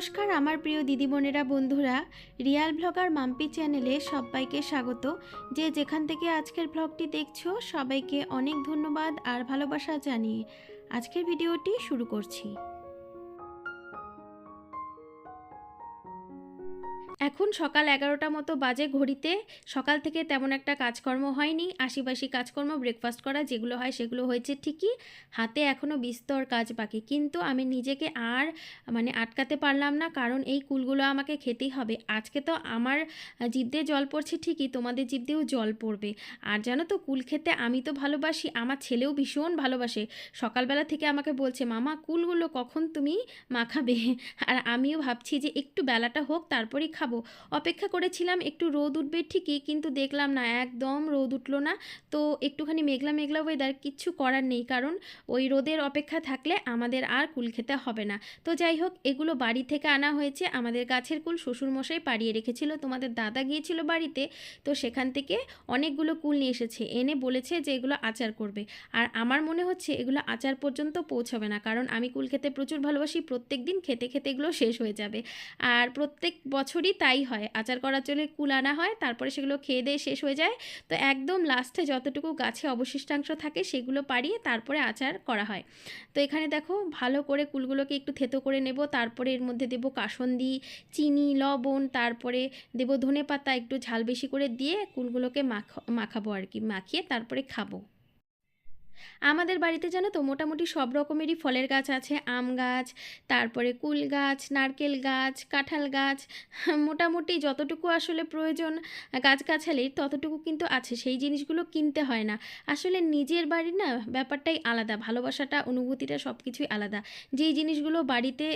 নমস্কার আমার প্রিয় দিদিবোনেরা বন্ধুরা, রিয়াল ব্লগার মাম্পি চ্যানেলে সবাইকে স্বাগত। যে যেখান থেকে আজকের ব্লগটি দেখছো সবাইকে অনেক ধন্যবাদ আর ভালোবাসা জানিয়ে আজকের ভিডিওটি শুরু করছি। এখন সকাল 11টা মতো বাজে ঘড়িতে। সকাল থেকে তেমন একটা কাজকর্ম হয়নি, আশিবাসি কাজকর্ম ব্রেকফাস্ট করা যেগুলো হয় সেগুলো হয়েছে ঠিকই, হাতে এখনও বিস্তর কাজ বাকি। কিন্তু আমি নিজেকে আর আটকাতে পারলাম না, কারণ এই কুলগুলো আমাকে খেতেই হবে। আজকে তো আমার জিভ দিয়ে জল পড়ছে ঠিকই, তোমাদের জিভ দিয়েও জল পড়বে। আর জানো তো, কুল খেতে আমি তো ভালোবাসি, আমার ছেলেও ভীষণ ভালোবাসে। সকালবেলা থেকে আমাকে বলছে, মামা কুলগুলো কখন তুমি মাখাবে? আর আমিও ভাবছি যে একটু বেলাটা হোক তারপরেই খাবো। অপেক্ষা করেছিলাম একটু রোদ উঠবে ঠিকই, কিন্তু দেখলাম না, একদম রোদ উঠলো না। তো একটুখানি মেঘলা মেঘলা ওয়েদার, কিচ্ছু করার নেই, কারণ ওই রোদের অপেক্ষা থাকলে আমাদের আর কুল খেতে হবে না। তো যাই হোক, এগুলো বাড়ি থেকে আনা হয়েছে, আমাদের গাছের কুল শ্বশুরমশাই পাড়িয়ে রেখেছিল। তোমাদের দাদা গিয়েছিল বাড়িতে, তো সেখান থেকে অনেকগুলো কুল নিয়ে এসেছে, এনে বলেছে যে এগুলো আচার করবে। আর আমার মনে হচ্ছে এগুলো আচার পর্যন্ত পৌঁছাবে না, কারণ আমি কুল খেতে প্রচুর ভালোবাসি, প্রত্যেক দিন খেতে খেতে এগুলো শেষ হয়ে যাবে। আর প্রত্যেক বছরই তাই হয়, আচার করার জন্য কুল আনা হয়, তারপরে সেগুলো খেয়ে দিয়ে শেষ হয়ে যায়। তো একদম লাস্টে যতটুকু গাছে অবশিষ্টাংশ থাকে সেগুলো পাড়িয়ে তারপরে আচার করা হয়। তো এখানে দেখো, ভালো করে কুলগুলোকে একটু থেতো করে নেব, তারপরে এর মধ্যে দেবো কাসন্দি, চিনি, লবণ, তারপরে দেবো ধনেপাতা, একটু ঝাল বেশি করে দিয়ে কুলগুলোকে মাখাবো আর কি, মাখিয়ে তারপরে খাবো। আমাদের বাড়িতে জানো তো মোটামুটি সব রকমেরই ফলের গাছ আছে, আম গাছ, তারপরে কুল গাছ, নারকেল গাছ, কাঁঠাল গাছ, মোটামুটি যতটুকু আসলে প্রয়োজন গাছগাছালির ততটুকু কিন্তু আছে, সেই জিনিসগুলো কিনতে হয় না। আসলে নিজের বাড়ির না ব্যাপারটাই আলাদা, ভালোবাসাটা, অনুভূতিটা সব কিছুই আলাদা। যেই জিনিসগুলো বাড়িতে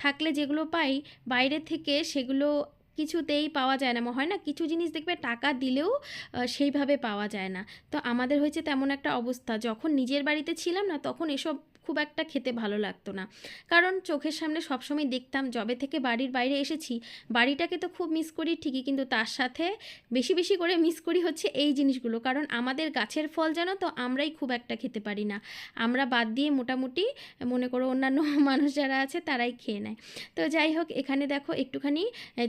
থাকলে যেগুলো পাই, বাইরে থেকে সেগুলো কিছুতেই পাওয়া যায় না। হয় না, কিছু জিনিস দেখবে টাকা দিলেও সেইভাবে পাওয়া যায় না। তো আমাদের হয়েছে তেমন একটা অবস্থা। যখন নিজের বাড়িতে ছিলাম না, তখন এসব খুব একটা খেতে ভালো লাগতো না, কারণ চোখের সামনে সবসময় দেখতাম। যবে থেকে বাড়ির বাইরে এসেছি, বাড়িটাকে তো খুব মিস করি ঠিকই, কিন্তু তার সাথে বেশি বেশি করে মিস করি হচ্ছে এই জিনিসগুলো, কারণ আমাদের গাছের ফল জানো তো আমরাই খুব একটা খেতে পারি না। আমরা বাদ দিয়ে মোটামুটি মনে করো অন্যান্য মানুষ যারা আছে তারাই খেয়ে নেয়। তো যাই হোক, এখানে দেখো একটুখানি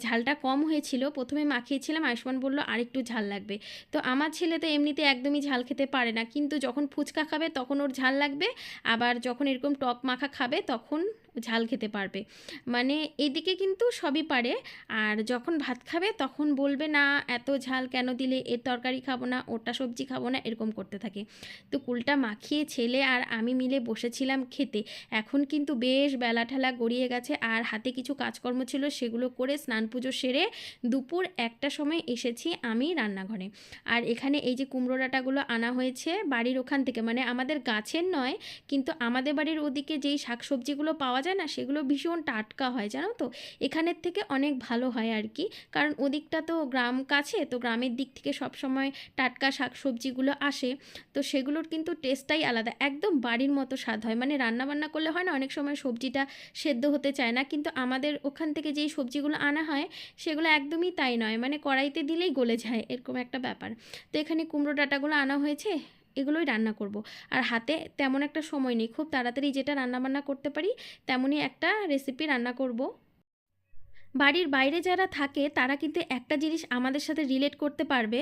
ঝালটা কম হয়েছিল, প্রথমে মাখিয়েছিলাম, আয়ুষ্মান বলল আর একটু ঝাল লাগবে। তো আমার ছেলে তো এমনিতে একদমই ঝাল খেতে পারে না, কিন্তু যখন ফুচকা খাবে তখন ওর ঝাল লাগবে, আবার যখন এরকম টক মাখা খাবে তখন ঝাল খেতে পারবে। এদিকে কিন্তু সবই পারে, আর যখন ভাত খাবে তখন বলবে না এত ঝাল কেন দিলে, এর তরকারি খাবো না, ওটা সবজি খাবো না, এরকম করতে থাকে। তো কুলটা মাখিয়ে ছেলে আর আমি মিলে বসেছিলাম খেতে। এখন কিন্তু বেশ বেলা ঠেলা গড়িয়ে গেছে, আর হাতে কিছু কাজকর্ম ছিল সেগুলো করে স্নান পুজো সেরে দুপুর 1টার সময় এসেছি আমি রান্নাঘরে। আর এখানে এই যে কুমড়ো ডাঁটাগুলো আনা হয়েছে বাড়ির ওখান থেকে, আমাদের গাছের নয়, কিন্তু আমাদের বাড়ির ওদিকে যেই শাকসবজিগুলো পাওয়া যায় না, সেগুলো ভীষণ টাটকা হয় জানো তো, এখানের থেকে অনেক ভালো হয় আর কি, কারণ ওদিকটা তো গ্রাম কাছে, তো গ্রামের দিক থেকে সব সময় টাটকা শাকসবজিগুলো আসে। তো সেগুলোর কিন্তু টেস্টটাই আলাদা, একদম বাড়ির মতো স্বাদ হয়। রান্নাবান্না করলে হয় না, অনেক সময় সবজিটা সেদ্ধ হতে চায় না, কিন্তু আমাদের ওখান থেকে যেই সবজিগুলো আনা হয় সেগুলো একদমই তাই নয়, কড়াইতে দিলেই গলে যায়, এরকম একটা ব্যাপার। তো এখানে কুমড়ো ডাঁটাগুলো আনা হয়েছে, এগুলোই রান্না করব। আর হাতে তেমন একটা সময় নেই, খুব তাড়াতাড়ি যেটা রান্নাবান্না করতে পারি তেমনই একটা রেসিপি রান্না করব। বাড়ির বাইরে যারা থাকে তারা কিন্তু একটা জিনিস আমাদের সাথে রিলেট করতে পারবে,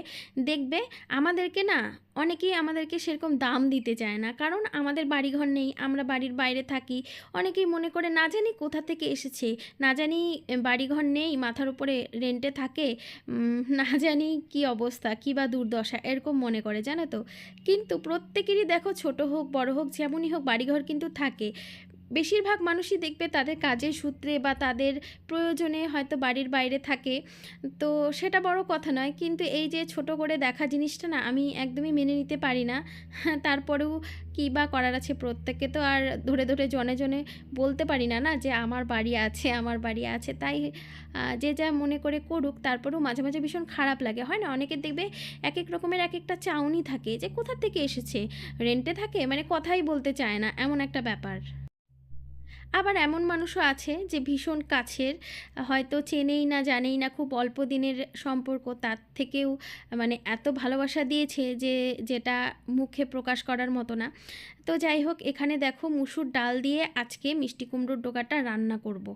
দেখবে আমাদেরকে না অনেকেই আমাদেরকে সেরকম দাম দিতে চায় না, কারণ আমাদের বাড়িঘর নেই, আমরা বাড়ির বাইরে থাকি। অনেকেই মনে করে না জানি কোথা থেকে এসেছে, না জানি বাড়িঘর নেই, মাথার উপরে রেন্টে থাকে, না জানি কি অবস্থা, কী বা দুর্দশা, এরকম মনে করে জানো তো। কিন্তু প্রত্যেকেরই দেখো, ছোট হোক বড় হোক যেমনই হোক, বাড়িঘর কিন্তু থাকে। বেশিরভাগ মানুষই দেখবে তাদের কাজের সূত্রে বা তাদের প্রয়োজনে হয়তো বাড়ির বাইরে থাকে, তো সেটা বড় কথা নয়, কিন্তু এই যে ছোট করে দেখা জিনিসটা না আমি একদমই মেনে নিতে পারি না। তারপরেও কী বা করার আছে, প্রত্যেককে তো আর ধরে ধরে জনে জনে বলতে পারি না, না যে আমার বাড়ি আছে, আমার বাড়ি আছে, তাই যে যা মনে করে করুক। তারপরেও মাঝে মাঝে ভীষণ খারাপ লাগে, হয় না, অনেকের দেখবে এক এক রকমের এক একটা চাউনি থাকে, যে কোথা থেকে এসেছে, রেন্টে থাকে, কথাই বলতে চায় না, এমন একটা ব্যাপার। আবার এমন মানুষও আছে যে ভীষণ কাছের, হয়তো চেনেই না জানেই না, খুব অল্প দিনের সম্পর্ক, তার থেকেও এত ভালোবাসা দিয়েছে যে যেটা মুখে প্রকাশ করার মতো না। তো যাই হোক, এখানে দেখো মুসুর ডাল দিয়ে আজকে মিষ্টি কুমড়োর ডোকাটা রান্না করব।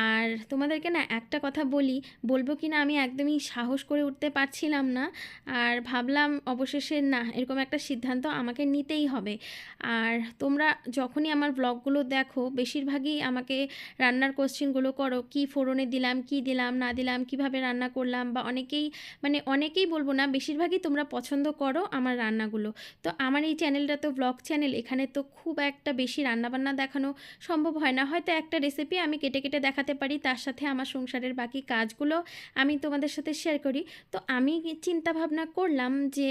আর তোমাদেরকে না একটা কথা বলবো কি না আমি একদমই সাহস করে উঠতে পারছিলাম না। আর ভাবলাম অবশেষে না, এরকম একটা সিদ্ধান্ত আমাকে নিতেই হবে। আর তোমরা যখনই আমার ব্লগগুলো দেখো বেশিরভাগই আমাকে রান্নার কোশ্চেনগুলো করো, কি ফোড়নে দিলাম, কি দিলাম না দিলাম, কিভাবে রান্না করলাম, বা অনেকেই বলবো না, বেশিরভাগই তোমরা পছন্দ করো আমার রান্নাগুলো। তো আমার এই চ্যানেলটা তো ব্লগ চ্যানেল, এখানে তো খুব একটা বেশি রান্নাবান্না দেখানো সম্ভব হয় না। হয়তো একটা রেসিপি আমি কেটে কেটে দেখাতে পারি, তার সাথে আমার সংসারের বাকি কাজগুলো আমি তোমাদের সাথে শেয়ার করি। তো আমি চিন্তা ভাবনা করলাম যে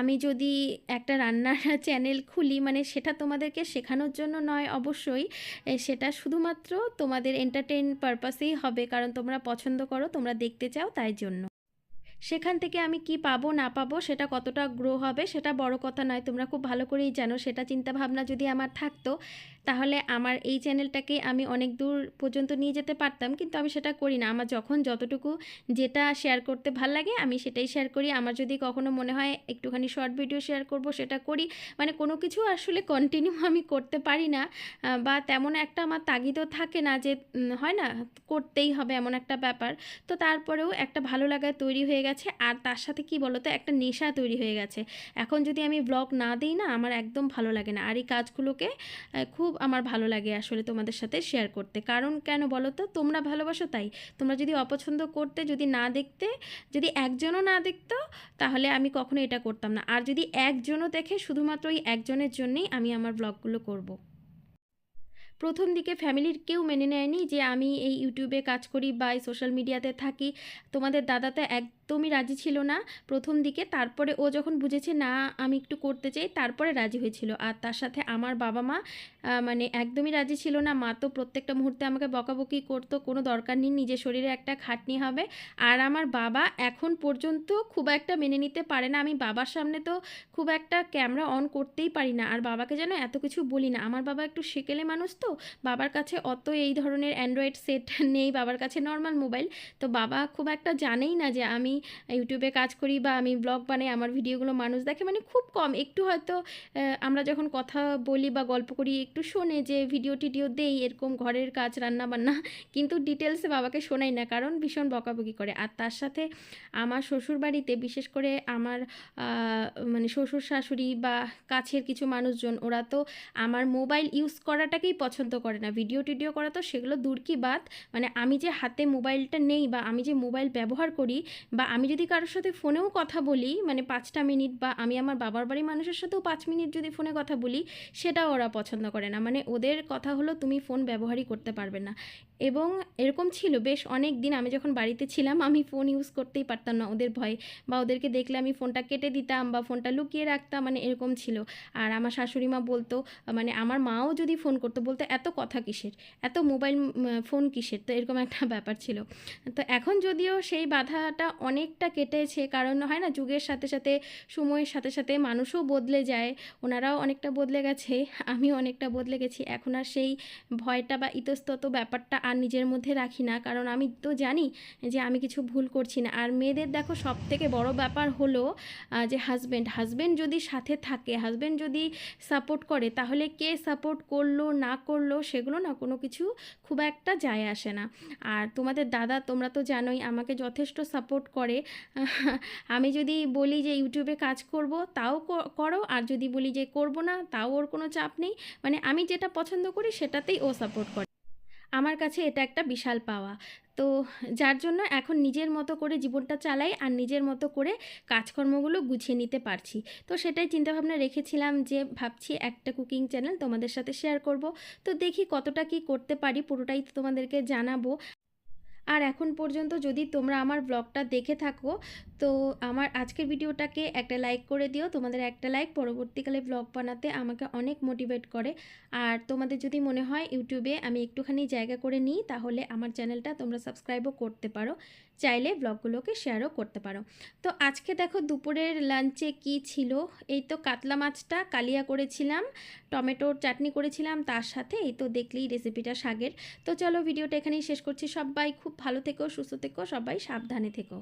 আমি যদি একটা রান্নার চ্যানেল খুলি, মানে সেটা তোমাদেরকে শেখানোর জন্য নয় অবশ্যই, সেটা শুধুমাত্র তোমাদের এন্টারটেইন পারপাসেই হবে, কারণ তোমরা পছন্দ করো, তোমরা দেখতে চাও, তাই জন্য। সেখান থেকে আমি কি পাবো না পাবো, সেটা কতটা গ্রো হবে সেটা বড় কথা নয়, তোমরা খুব ভালো করেই জানো। সেটা চিন্তাভাবনা যদি আমার থাকতো তাহলে আমার এই চ্যানেলটাকে আমি অনেক দূর পর্যন্ত নিয়ে যেতে পারতাম, কিন্তু আমি সেটা করি না। আমার যখন যতটুকু যেটা শেয়ার করতে ভাল লাগে আমি সেটাই শেয়ার করি। আমার যদি কখনো মনে হয় একটুখানি শর্ট ভিডিও শেয়ার করব, সেটা করি। মানে কোনো কিছু আসলে কন্টিনিউ আমি করতে পারি না, বা তেমন একটা আমার তাগিদও থাকে না যে হয় না করতেই হবে এমন একটা ব্যাপার। তো তারপরেও একটা ভালো লাগা তৈরি হয়ে গেছে, আর তার সাথে কি বলো তো, একটা নেশা তৈরি হয়ে গেছে। এখন যদি আমি ব্লগ না দিই না, আমার একদম ভালো লাগে না। আর এই কাজগুলোকে খুব আমার ভালো লাগে আসলে তোমাদের সাথে শেয়ার করতে। কারণ কেন বলো তো, তোমরা ভালোবাসো তাই। তোমরা যদি অপছন্দ করতে, যদি না দেখতে, যদি একজনও না দেখতো, তাহলে আমি কখনো এটা করতাম না। আর যদি একজনও দেখে, শুধুমাত্র ওই একজনের জন্যেই আমি আমার ব্লগগুলো করব। প্রথম দিকে ফ্যামিলির কেউ মেনে নেয়নি যে আমি এই ইউটিউবে কাজ করি বা এই সোশ্যাল মিডিয়াতে থাকি। তোমাদের দাদা তো একদমই রাজি ছিল না প্রথম দিকে। তারপরে ও যখন বুঝেছে না আমি একটু করতে চাই, তারপরে রাজি হয়েছিল। আর তার সাথে আমার বাবা মা মানে একদমই রাজি ছিল না। মা তো প্রত্যেকটা মুহূর্তে আমাকে বকাবকি করতো, কোনো দরকার নেই, নিজের শরীরে একটা খাটনি হবে। আর আমার বাবা এখন পর্যন্ত খুব একটা মেনে নিতে পারে না। আমি বাবার সামনে তো খুব একটা ক্যামেরা অন করতেই পারি না, আর বাবাকে যেন এত কিছু বলি না। আমার বাবা একটু সেকেলে মানুষ, তো বাবার কাছে অত এই ধরনের অ্যান্ড্রয়েড সেট নেই, বাবার কাছে নর্মাল মোবাইল। তো বাবা খুব একটা জানেই না যে আমি ইউটিউবে কাজ করি বা আমি ব্লগ বানাই, আমার ভিডিওগুলো মানুষ দেখে, মানে খুব কম। একটু হয়তো আমরা যখন কথা বলি বা গল্প করি একটু শোনে যে ভিডিও টিডিও দেই এরকম ঘরের কাজ রান্না বান্না, কিন্তু ডিটেলসে বাবাকে শোনাই না, কারণ ভীষণ বকাবকি করে। আর তার সাথে আমার শ্বশুর বাড়িতে বিশেষ করে আমার মানে শ্বশুর শাশুড়ি বা কাছের কিছু মানুষজন, ওরা তো আমার মোবাইল ইউজ করাটাকেই পছন্দ করে না। ভিডিও টিডিও করা তো সেগুলো দূর কি বাত, মানে আমি যে হাতে মোবাইলটা নেই বা আমি যে মোবাইল ব্যবহার করি, বা আমি যদি কারোর সাথে ফোনেও কথা বলি মানে 5টা মিনিট, বা আমি আমার বাবার বাড়ির মানুষের সাথেও 5 মিনিট যদি ফোনে কথা বলি, সেটাও ওরা পছন্দ করে না। মানে ওদের কথা হলো তুমি ফোন ব্যবহারই করতে পারবে না। এবং এরকম ছিল বেশ অনেক দিন, আমি যখন বাড়িতে ছিলাম আমি ফোন ইউজ করতেই পারতাম না ওদের ভয়ে, বা ওদেরকে দেখলে আমি ফোনটা কেটে দিতাম বা ফোনটা লুকিয়ে রাখতাম, মানে এরকম ছিল। আর আমার শাশুড়ি মা বলতো, মানে আমার মাও যদি ফোন করতো বলতো এত কথা কিসের, এত মোবাইল ফোন কিসের, তো এরকম একটা ব্যাপার ছিল। তো এখন যদিও সেই বাধাটা অনেকটা কেটেছে, কারণ হয় না যুগের সাথে সাথে, সময়ের সাথে সাথে মানুষও বদলে যায়। ওনারাও অনেকটা বদলে গেছে, আমিও অনেকটা বদলে গেছি। এখন আর সেই ভয়টা বা ইতস্তত ব্যাপারটা আর নিজের মধ্যে রাখি না, কারণ আমি তো জানি যে আমি কিছু ভুল করছি না। আর মেয়েদের দেখো সব থেকে বড় ব্যাপার হলো যে হাজব্যান্ড যদি সাথে থাকে, হাজব্যান্ড যদি সাপোর্ট করে, তাহলে কে সাপোর্ট করলো না করলো সেগুলো না কোনো কিছু খুব একটা যায় আসে না। আর তোমাদের দাদা তোমরা তো জানোই আমাকে যথেষ্ট সাপোর্ট করে। আমি যদি বলি যে ইউটিউবে কাজ করব তাও করো, আর যদি বলি যে করব না তাও ওর কোনো চাপ নেই। মানে আমি যেটা পছন্দ করি সেটাতেই ও সাপোর্ট করে। আমার কাছে এটা একটা বিশাল পাওয়া। তো যার জন্য এখন নিজের মতো করে জীবনটা চালাই, আর নিজের মতো করে কাজকর্মগুলো গুছিয়ে নিতে পারছি। তো সেটাই চিন্তাভাবনা রেখেছিলাম যে ভাবছি একটা কুকিং চ্যানেল তোমাদের সাথে শেয়ার করব। তো দেখি কতটা কি করতে পারি, পুরোটাই তো তোমাদেরকে জানাবো। আর এখন পর্যন্ত যদি তোমরা আমার ব্লগটা দেখে থাকো, তো আমার আজকের ভিডিওটাকে একটা লাইক করে দিও। তোমাদের একটা লাইক পরবর্তীকালে ব্লগ বানাতে আমাকে অনেক মোটিভেট করে। আর তোমাদের যদি মনে হয় ইউটিউবে আমি একটুখানি জায়গা করে নিই, তাহলে আমার চ্যানেলটা তোমরা সাবস্ক্রাইবও করতে পারো, চাইলে ব্লগগুলোকে শেয়ারও করতে পারো। তো আজকে দেখো দুপুরের লাঞ্চে কি ছিল, এই তো কাতলা মাছটা কালিয়া করেছিলাম, টমেটোর চাটনি করেছিলাম, তার সাথে এই তো দেখলেই রেসিপিটা শাকের। তো চলো ভিডিওটা এখানেই শেষ করছি। সবাই খুব ভালো থেকো, সুস্থ থেকো, সবাই সাবধানে থেকো।